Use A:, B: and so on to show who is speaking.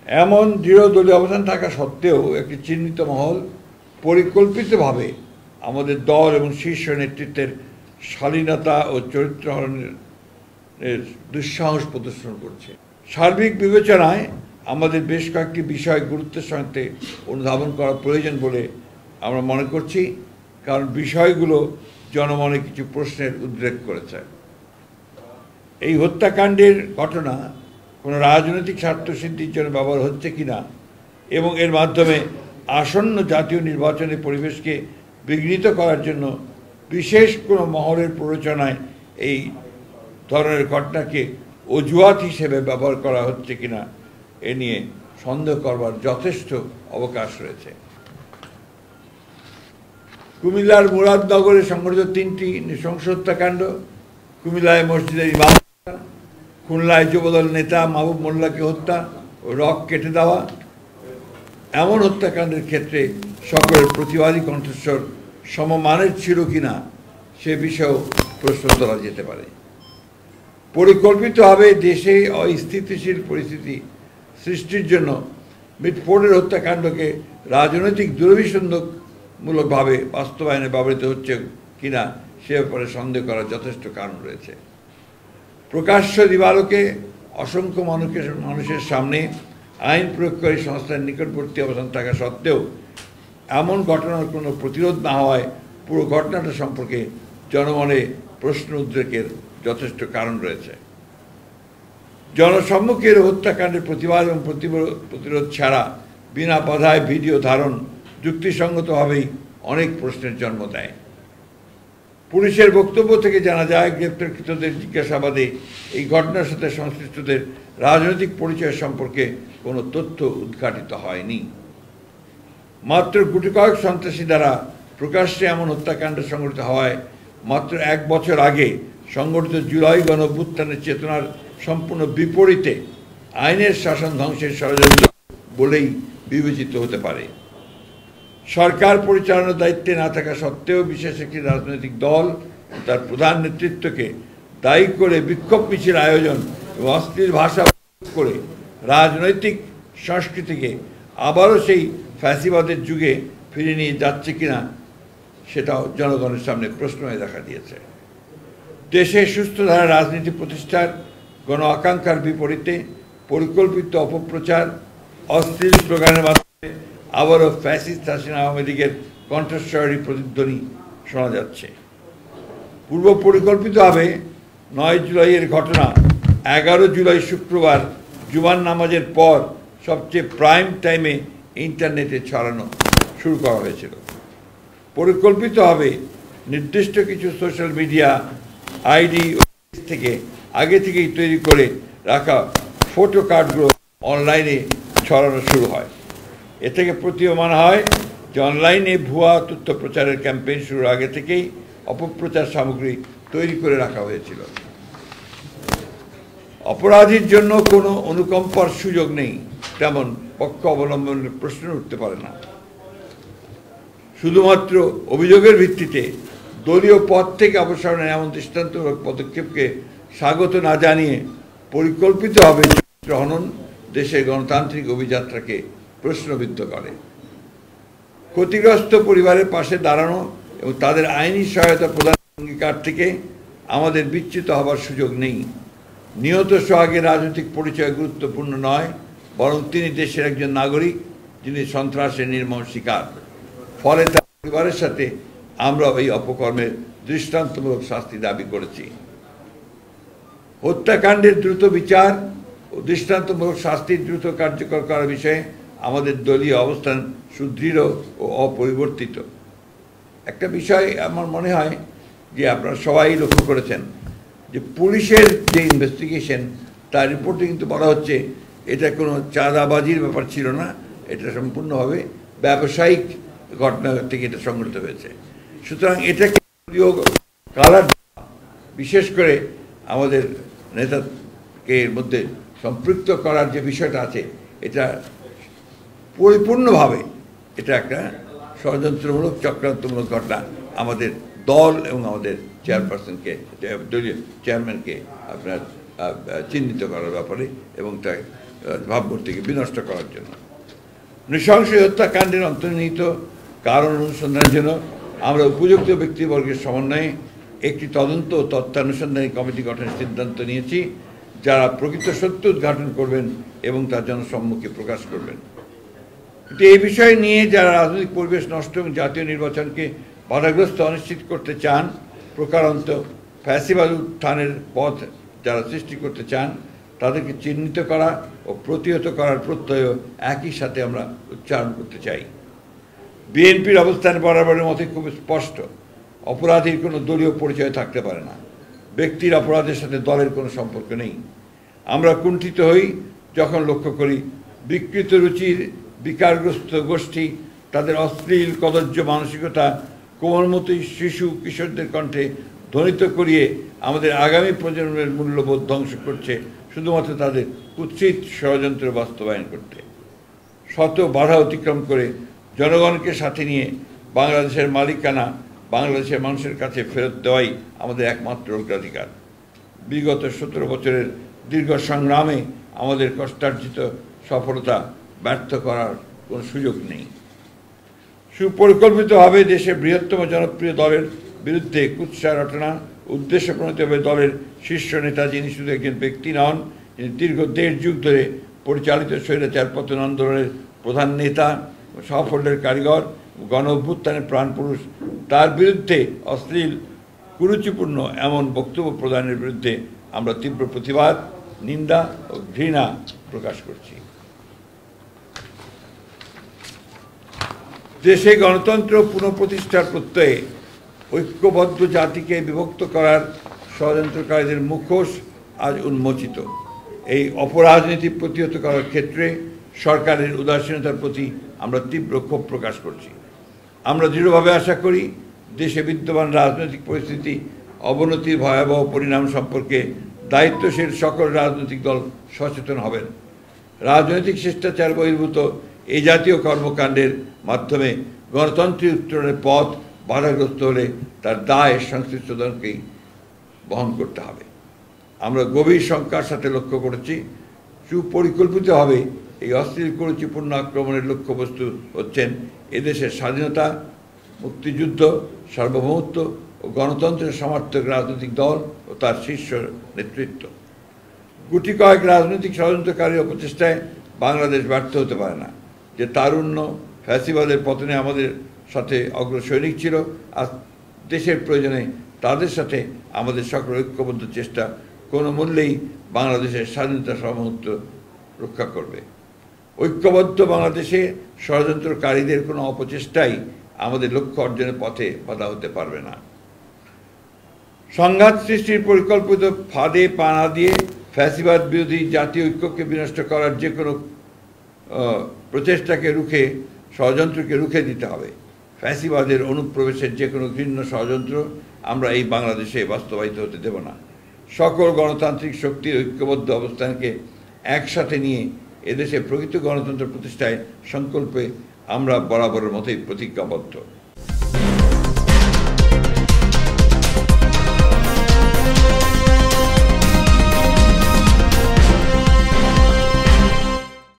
A: এমন দৃঢ় দলীয় অবস্থান থাকা সত্ত্বেও একটি চিহ্নিত মহল পরিকল্পিতভাবে আমাদের দল এবং শীর্ষ নেতৃত্বের শালীনতা ও চরিত্র হরণের দুঃসাহস প্রদর্শন করছে। সার্বিক বিবেচনায় আমাদের বেশ কয়েকটি বিষয় গুরুত্বের সাথে অনুধাবন করা প্রয়োজন বলে আমরা মনে করছি, কারণ বিষয়গুলো জনমনে কিছু প্রশ্নের উদ্রেক করেছে। এই হত্যাকাণ্ডের ঘটনা কোনো রাজনৈতিক স্বার্থসিদ্ধির জন্য ব্যবহার হচ্ছে কিনা এবং এর মাধ্যমে আসন্ন জাতীয় নির্বাচনের পরিবেশকে বিঘ্নিত করার জন্য বিশেষ কোনো মহলের প্ররোচনায় এই ধরনের ঘটনাকে অজুহাত হিসেবে ব্যবহার করা হচ্ছে কিনা এ নিয়ে সন্দেহ করবার যথেষ্ট অবকাশ রয়েছে। কুমিল্লার মুরাদনগরে সংঘটিত 3টি নৃশংস হত্যাকাণ্ড, কুমিল্লায় মসজিদের ইমাম, খুলনায় যুবদল নেতা মাহবুব মোল্লাকে হত্যা ও রক কেটে দেওয়া, এমন হত্যাকাণ্ডের ক্ষেত্রে সকলের প্রতিবাদী কণ্ঠস্বর সমমানের ছিল কিনা সে বিষয়েও প্রশ্ন তোলা যেতে পারে। পরিকল্পিতভাবে দেশে অস্থিতিশীল পরিস্থিতি সৃষ্টির জন্য মিটফোর্ডের হত্যাকাণ্ডকে রাজনৈতিক দুরভিসন্ধকমূলকভাবে বাস্তবায়নে ব্যবহৃত হচ্ছে কিনা সে ব্যাপারে সন্দেহ করার যথেষ্ট কারণ রয়েছে। প্রকাশ্য দিবালোকে অসংখ্য মানুষের সামনে আইন প্রয়োগকারী সংস্থার নিকটবর্তী অবস্থান থাকা সত্ত্বেও এমন ঘটনার কোনো প্রতিরোধ না হওয়ায় পুরো ঘটনাটা সম্পর্কে জনমনে প্রশ্ন উদ্রেকের যথেষ্ট কারণ রয়েছে। জনসম্মুখের হত্যাকাণ্ডের প্রতিবাদ এবং প্রতিরোধ ছাড়া বিনা বাধায় ভিডিও ধারণ যুক্তিসঙ্গতভাবেই অনেক প্রশ্নের জন্ম দেয়। পুলিশের বক্তব্য থেকে জানা যায়, গ্রেপ্তারকৃতদের জিজ্ঞাসাবাদে এই ঘটনার সাথে সংশ্লিষ্টদের রাজনৈতিক পরিচয় সম্পর্কে কোনো তথ্য উদ্ঘাটিত হয়নি। মাত্র গুটি কয়েক সন্ত্রাসী দ্বারা প্রকাশ্যে এমন হত্যাকাণ্ড সংঘটিত হওয়ায় মাত্র 1 বছর আগে সংগঠিত জুলাই গণঅভ্যুত্থানের চেতনার সম্পূর্ণ বিপরীতে আইনের শাসন ধ্বংসের ষড়যন্ত্র বলেই বিবেচিত হতে পারে। সরকার পরিচালনার দায়িত্বে না থাকা সত্ত্বেও বিশেষ একটি রাজনৈতিক দল তার প্রধান নেতৃত্বকে দায়ী করে বিক্ষোভ মিছিল আয়োজন এবং অশ্লীল ভাষা করে রাজনৈতিক সংস্কৃতিকে আবারও সেই ফ্যাসিবাদের যুগে ফিরে নিয়ে যাচ্ছে কিনা সেটাও জনগণের সামনে প্রশ্ন হয়ে দেখা দিয়েছে। দেশে সুস্থ ধারা রাজনীতি প্রতিষ্ঠার গণ আকাঙ্ক্ষার বিপরীতে পরিকল্পিত অপপ্রচার, অশ্লীল স্লোগানের মাধ্যমে আবারও ফ্যাসিস্ট হাসিনা আওয়ামী লীগের কণ্ঠস্বরী প্রতিধ্বনি শোনা যাচ্ছে। পূর্ব পরিকল্পিতভাবে 9 জুলাইয়ের ঘটনা 11 জুলাই শুক্রবার জুমার নামাজের পর সবচেয়ে প্রাইম টাইমে ইন্টারনেটে ছড়ানো শুরু করা হয়েছিল। পরিকল্পিতভাবে নির্দিষ্ট কিছু সোশ্যাল মিডিয়া আইডি থেকে আগে থেকেই তৈরি করে রাখা ফটো কার্ডগুলো অনলাইনে ছড়ানো শুরু হয়। এ থেকে প্রতীয়মান হয় যে অনলাইনে ভুয়া তথ্য প্রচারের ক্যাম্পেইন শুরুর আগে থেকেই অপপ্রচার সামগ্রী তৈরি করে রাখা হয়েছিল। অপরাধীর জন্য কোনো অনুকম্পার সুযোগ নেই, তেমন পক্ষ অবলম্বনের প্রশ্ন উঠতে পারে না। শুধুমাত্র অভিযোগের ভিত্তিতে দলীয় পদ থেকে অপসারণের এমন দৃষ্টান্তমূলক পদক্ষেপকে স্বাগত না জানিয়ে পরিকল্পিতভাবে চরিত্র হনন দেশের গণতান্ত্রিক অভিযাত্রাকে প্রশ্নবিদ্ধ করে। ক্ষতিগ্রস্ত পরিবারের পাশে দাঁড়ানো এবং তাদের আইনি সহায়তা প্রদানের অঙ্গীকার থেকে আমাদের বিচ্যুত হবার সুযোগ নেই। নিহত সোহাগের রাজনৈতিক পরিচয় গুরুত্বপূর্ণ নয়, বরং তিনি দেশের একজন নাগরিক যিনি সন্ত্রাসের নির্মম শিকার। ফলে তার পরিবারের সাথে আমরা এই অপকর্মের দৃষ্টান্তমূলক শাস্তি দাবি করেছি। হত্যাকাণ্ডের দ্রুত বিচার ও দৃষ্টান্তমূলক শাস্তির দ্রুত কার্যকর করার বিষয়ে আমাদের দলীয় অবস্থান সুদৃঢ় ও অপরিবর্তিত। একটা বিষয় আমার মনে হয় যে আপনারা সবাই লক্ষ্য করেছেন যে পুলিশের যে ইনভেস্টিগেশন তার রিপোর্টে কিন্তু বলা হচ্ছে এটা কোনো চাঁদাবাজির ব্যাপার ছিল না, এটা সম্পূর্ণভাবে ব্যবসায়িক ঘটনা থেকে এটা সংঘটিত হয়েছে। সুতরাং এটাকে কালার বিশেষ করে আমাদের নেতাকে এর মধ্যে সম্পৃক্ত করার যে বিষয়টা আছে এটা পরিপূর্ণভাবে এটা একটা ষড়যন্ত্রমূলক চক্রান্তমূলক ঘটনা আমাদের দল এবং আমাদের চেয়ারপারসনকে দলীয় চেয়ারম্যানকে আপনার চিহ্নিত করার ব্যাপারে এবং তা ভাবমূর্তিকে বিনষ্ট করার জন্য। নৃশংস হত্যাকাণ্ডের অন্তর্নিহিত কারণ অনুসন্ধানের জন্য আমরা উপযুক্ত ব্যক্তিবর্গের সমন্বয়ে একটি তদন্ত ও তথ্যানুসন্ধানী কমিটি গঠনের সিদ্ধান্ত নিয়েছি, যারা প্রকৃত সত্য উদ্ঘাটন করবেন এবং তার জনসম্মুখে প্রকাশ করবেন। কিন্তু এই বিষয় নিয়ে যারা রাজনৈতিক পরিবেশ নষ্ট এবং জাতীয় নির্বাচনকে বাধাগ্রস্ত অনিশ্চিত করতে চান, প্রকারান্ত ফ্যাসিবাদ উত্থানের পথ যারা সৃষ্টি করতে চান, তাদেরকে চিহ্নিত করা ও প্রতিহত করার প্রত্যয় একই সাথে আমরা উচ্চারণ করতে চাই। বিএনপির অবস্থান বরাবরের মতোই খুব স্পষ্ট। অপরাধীর কোনো দলীয় পরিচয় থাকতে পারে না। ব্যক্তির অপরাধের সাথে দলের কোনো সম্পর্ক নেই। আমরা কুণ্ঠিত হই যখন লক্ষ্য করি বিকৃত রুচির বিকারগ্রস্ত গোষ্ঠী তাদের অশ্লীল কদর্য মানসিকতা কোমলমতি শিশু কিশোরদের কণ্ঠে ধ্বনিত করিয়ে আমাদের আগামী প্রজন্মের মূল্যবোধ ধ্বংস করছে, শুধুমাত্র তাদের কুৎসিত ষড়যন্ত্র বাস্তবায়ন করতে। শত বাধা অতিক্রম করে জনগণকে সাথে নিয়ে বাংলাদেশের মালিকানা বাংলাদেশের মানুষের কাছে ফেরত দেওয়াই আমাদের একমাত্র অগ্রাধিকার। বিগত 17 বছরের দীর্ঘ সংগ্রামে আমাদের কষ্টার্জিত সফলতা ব্যর্থ করার কোনো সুযোগ নেই। সুপরিকল্পিতভাবে দেশের বৃহত্তম জনপ্রিয় দলের বিরুদ্ধে কুৎসা রটনা উদ্দেশ্যপ্রণীতভাবে দলের শীর্ষ নেতা, যিনি শুধু একজন ব্যক্তি নন, যিনি দীর্ঘ 1.5 যুগ ধরে পরিচালিত স্বৈরাচার পতন আন্দোলনের প্রধান নেতা, সাফল্যের কারিগর, গণ অভ্যুত্থানের প্রাণপুরুষ, তার বিরুদ্ধে অশ্লীল কুরুচিপূর্ণ এমন বক্তব্য প্রদানের বিরুদ্ধে আমরা তীব্র প্রতিবাদ, নিন্দা ও ঘৃণা প্রকাশ করছি। দেশে গণতন্ত্র পুনঃপ্রতিষ্ঠার প্রত্যয়ে ঐক্যবদ্ধ জাতিকে বিভক্ত করার ষড়যন্ত্রকারীদের মুখোশ আজ উন্মোচিত। এই অপরাজনীতি প্রতিহত করার ক্ষেত্রে সরকারের উদাসীনতার প্রতি আমরা তীব্র ক্ষোভ প্রকাশ করছি। আমরা দৃঢ়ভাবে আশা করি দেশে বিদ্যমান রাজনৈতিক পরিস্থিতি অবনতির ভয়াবহ পরিণাম সম্পর্কে দায়িত্বশীল সকল রাজনৈতিক দল সচেতন হবেন। রাজনৈতিক শিষ্টাচার বহির্ভূত এই জাতীয় কর্মকাণ্ডের মাধ্যমে গণতন্ত্রের উত্তরণের পথ বাধাগ্রস্ত হলে তার দায় সংশ্লিষ্ট দলকেই বহন করতে হবে। আমরা গভীর শঙ্কার সাথে লক্ষ্য করেছি সুপরিকল্পিতভাবে এই অশ্লীল কুরুচিপূর্ণ আক্রমণের লক্ষ্যবস্তু হচ্ছেন এদেশের স্বাধীনতা, মুক্তিযুদ্ধ, সার্বভৌমত্ব ও গণতন্ত্রের সমর্থক রাজনৈতিক দল ও তার শীর্ষ নেতৃত্ব। গুটি কয়েক রাজনৈতিক ষড়যন্ত্রকারী প্রচেষ্টায় বাংলাদেশ ব্যর্থ হতে পারে না। যে তারুণ্য ফ্যাসিবাদের পতনে আমাদের সাথে অগ্রসৈনিক ছিল, আজ দেশের প্রয়োজনে তাদের সাথে আমাদের সকল ঐক্যবদ্ধ চেষ্টা কোনো মূল্যেই বাংলাদেশের স্বাধীনতা সার্বভৌমত্ব রক্ষা করবে। ঐক্যবদ্ধ বাংলাদেশে ষড়যন্ত্রকারীদের কোনো অপচেষ্টাই আমাদের লক্ষ্য অর্জনের পথে বাধা হতে পারবে না। সংঘাত সৃষ্টির পরিকল্পিত ফাঁদে পা না দিয়ে ফ্যাসিবাদ বিরোধী জাতীয় ঐক্যকে বিনষ্ট করার যে কোনো প্রচেষ্টাকে রুখে ষড়যন্ত্রকে রুখে দিতে হবে। ফ্যাসিবাদের অনুপ্রবেশের যে কোনো ঘৃণ্য ষড়যন্ত্র আমরা এই বাংলাদেশে বাস্তবায়িত হতে দেব না। সকল গণতান্ত্রিক শক্তির ঐক্যবদ্ধ অবস্থানকে একসাথে নিয়ে এদেশে প্রকৃত গণতন্ত্র প্রতিষ্ঠায় সংকল্পে আমরা বরাবরের মতোই প্রতিজ্ঞাবদ্ধ।